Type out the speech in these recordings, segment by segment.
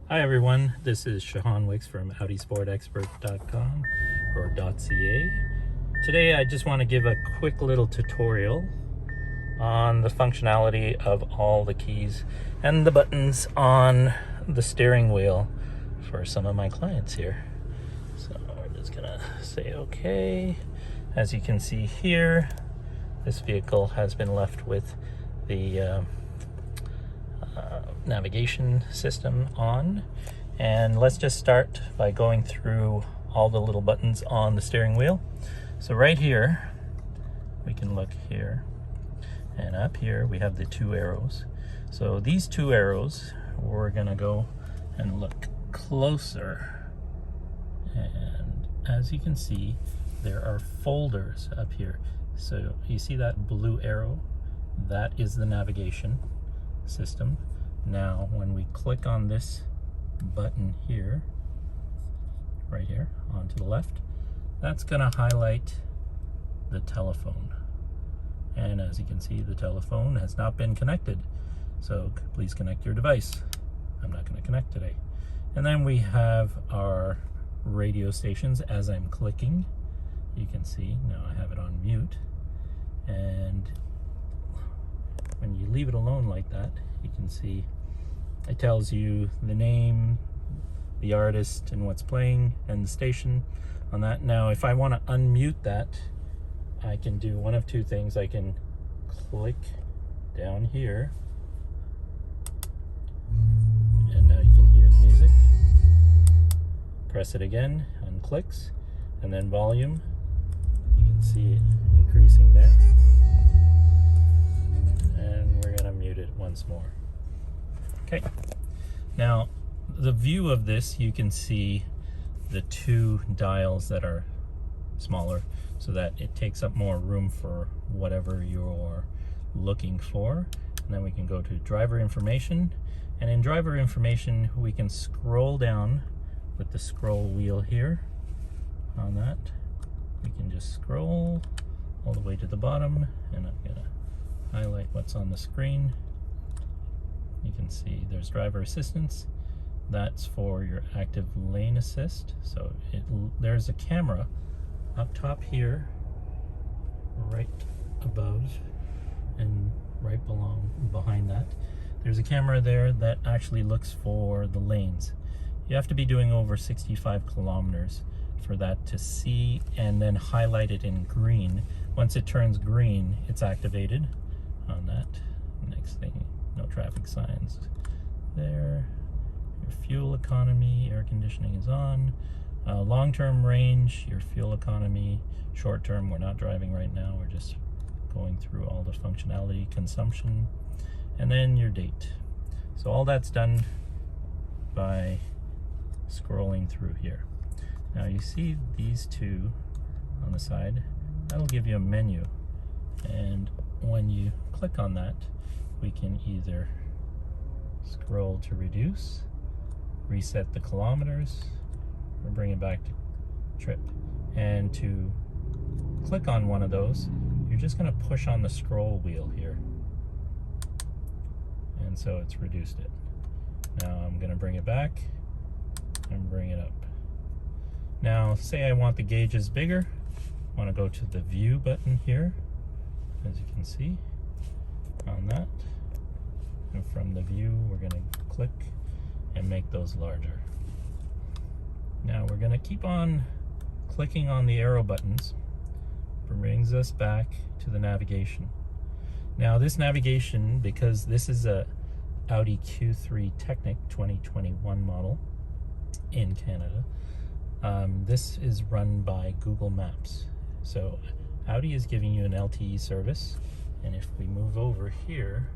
Hi everyone, this is Shahan Wicks from AudiSportExpert.com or .ca. Today I just want to give a quick little tutorial on the functionality of all the keys and the buttons on the steering wheel for some of my clients here. So we're just gonna say okay. As you can see here, this vehicle has been left with the navigation system on, and let's just start by going through all the little buttons on the steering wheel. So right here we can look here, and up here we have the two arrows. So these two arrows, we're gonna go and look closer, and as you can see there are folders up here. So you see that blue arrow? That is the navigation system. Now when we click on this button here, right here on to the left, that's gonna highlight the telephone. And as you can see, the telephone has not been connected. So please connect your device. I'm not gonna connect today. And then we have our radio stations. As I'm clicking, you can see now I have it on mute. And when you leave it alone like that, you can see it tells you the name, the artist, and what's playing, and the station on that. Now, if I want to unmute that, I can do one of two things. I can click down here, and now you can hear the music. Press it again, unclicks, and then volume. You can see it increasing there. And we're gonna mute it once more. Okay, now the view of this, you can see the two dials that are smaller so that it takes up more room for whatever you're looking for. And then we can go to driver information, and in driver information we can scroll down with the scroll wheel here. On that we can just scroll all the way to the bottom, and I'm gonna highlight what's on the screen. You can see there's driver assistance. That's for your active lane assist. So there's a camera up top here, right above and right behind that. There's a camera there that actually looks for the lanes. You have to be doing over 65 kilometers for that to see, and then highlight it in green. Once it turns green, it's activated on that. Next thing, no traffic signs there. Your fuel economy, air conditioning is on. Long-term range, your fuel economy. Short-term, we're not driving right now, we're just going through all the functionality, consumption, and then your date. So all that's done by scrolling through here. Now you see these two on the side, that'll give you a menu, and when you click on that, we can either scroll to reduce, reset the kilometers, or bring it back to trip. And to click on one of those, you're just going to push on the scroll wheel here, and so it's reduced it. Now I'm going to bring it back and bring it up. Now say I want the gauges bigger, I want to go to the view button here, as you can see on that, and from the view we're going to click and make those larger. Now we're going to keep on clicking on the arrow buttons. It brings us back to the navigation. Now this navigation, because this is a Audi Q3 Technic 2021 model in Canada, this is run by Google Maps. So Audi is giving you an LTE service, and if we move over here,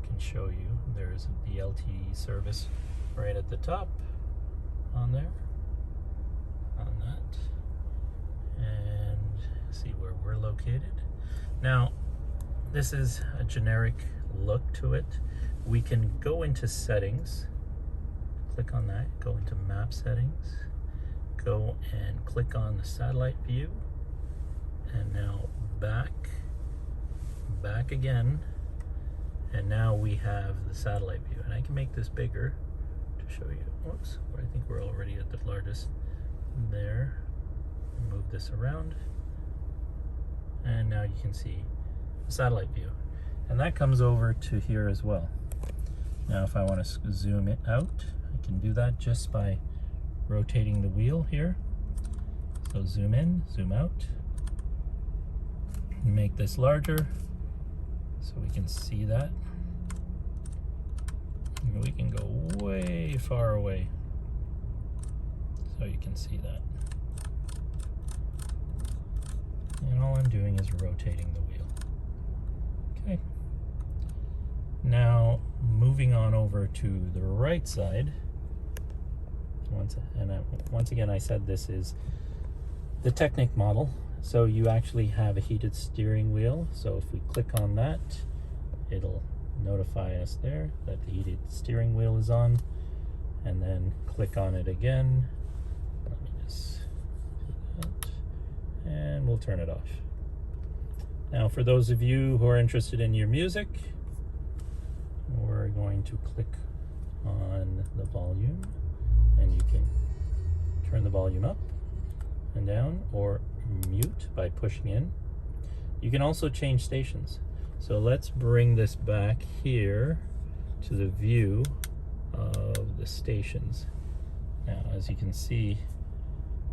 I can show you there's the LTE service right at the top on there, on that, and see where we're located. Now this is a generic look to it. We can go into settings, click on that, go into map settings, go and click on the satellite view, and now back again, and now we have the satellite view. And I can make this bigger to to show you. Whoops, I think we're already at the largest there. Move this around, and now you can see the satellite view, and that comes over to here as well. Now if I want to zoom it out, I can do that just by rotating the wheel here. So zoom in, zoom out, make this larger so we can see that. And we can go way far away so you can see that. And all I'm doing is rotating the wheel. Okay. Now moving on over to the right side. Once again, I said this is the Technic model. So you actually have a heated steering wheel. So if we click on that, it'll notify us there that the heated steering wheel is on. And then click on it again. Let me just do that. And we'll turn it off. Now for those of you who are interested in your music, we're going to click on the volume, and you can turn the volume up and down or mute by pushing in. You can also change stations. So let's bring this back here to the view of the stations. Now as you can see,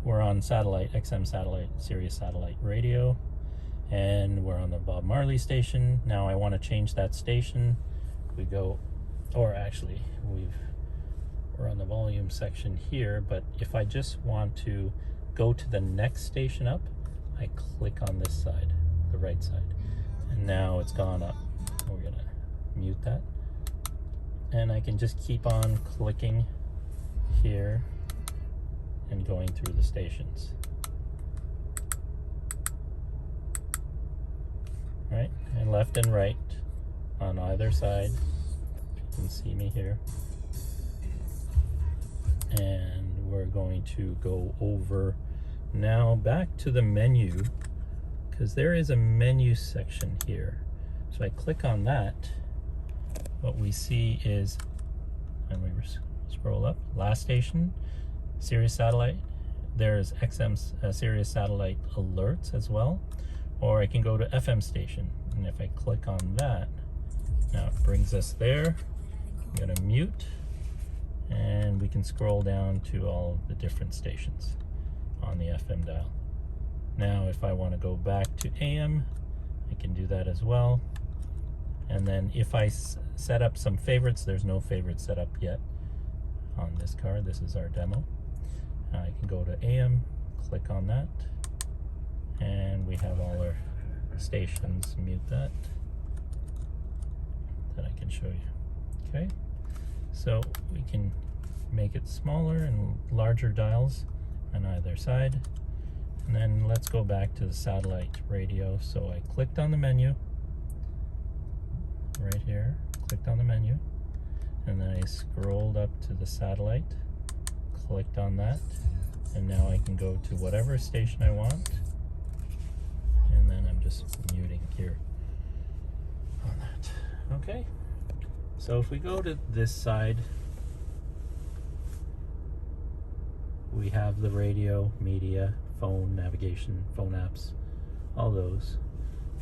we're on satellite, XM satellite, Sirius satellite radio, and we're on the Bob Marley station. Now I want to change that station. We go, or actually we're on the volume section here, but if I just want to go to the next station up, I click on this side, the right side, and now it's gone up. We're gonna mute that, and I can just keep on clicking here and going through the stations. Right, and left and right on either side. You can see me here. And we're going to go over now back to the menu, because there is a menu section here. So I click on that. What we see is, and we scroll up, last station, Sirius satellite. There's XM Sirius satellite alerts as well, or I can go to FM station, and if I click on that, now it brings us there. I'm gonna mute, and we can scroll down to all the different stations on the FM dial. Now if I want to go back to AM, I can do that as well. And then if I set up some favorites, there's no favorites set up yet on this car. This is our demo. I can go to AM, click on that, and we have all our stations. Mute that. That I can show you. Okay, so we can make it smaller and larger dials on either side. And then let's go back to the satellite radio. So I clicked on the menu right here, clicked on the menu, and then I scrolled up to the satellite, clicked on that, and now I can go to whatever station I want, and then I'm just muting here on that. Okay, so if we go to this side, we have the radio, media, phone, navigation, phone apps, all those.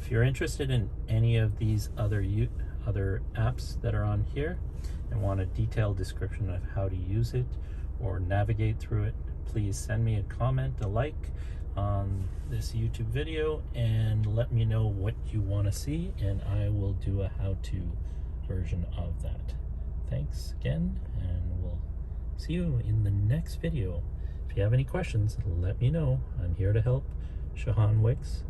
If you're interested in any of these other apps that are on here and want a detailed description of how to use it or navigate through it, please send me a comment, a like on this YouTube video, and let me know what you want to see, and I will do a how-to version of that. Thanks again, and we'll see you in the next video. If you have any questions, let me know. I'm here to help. Shahan Wicks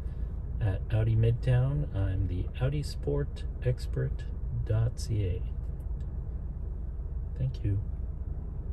at Audi Midtown. I'm the Audi Sport Expert.ca. Thank you.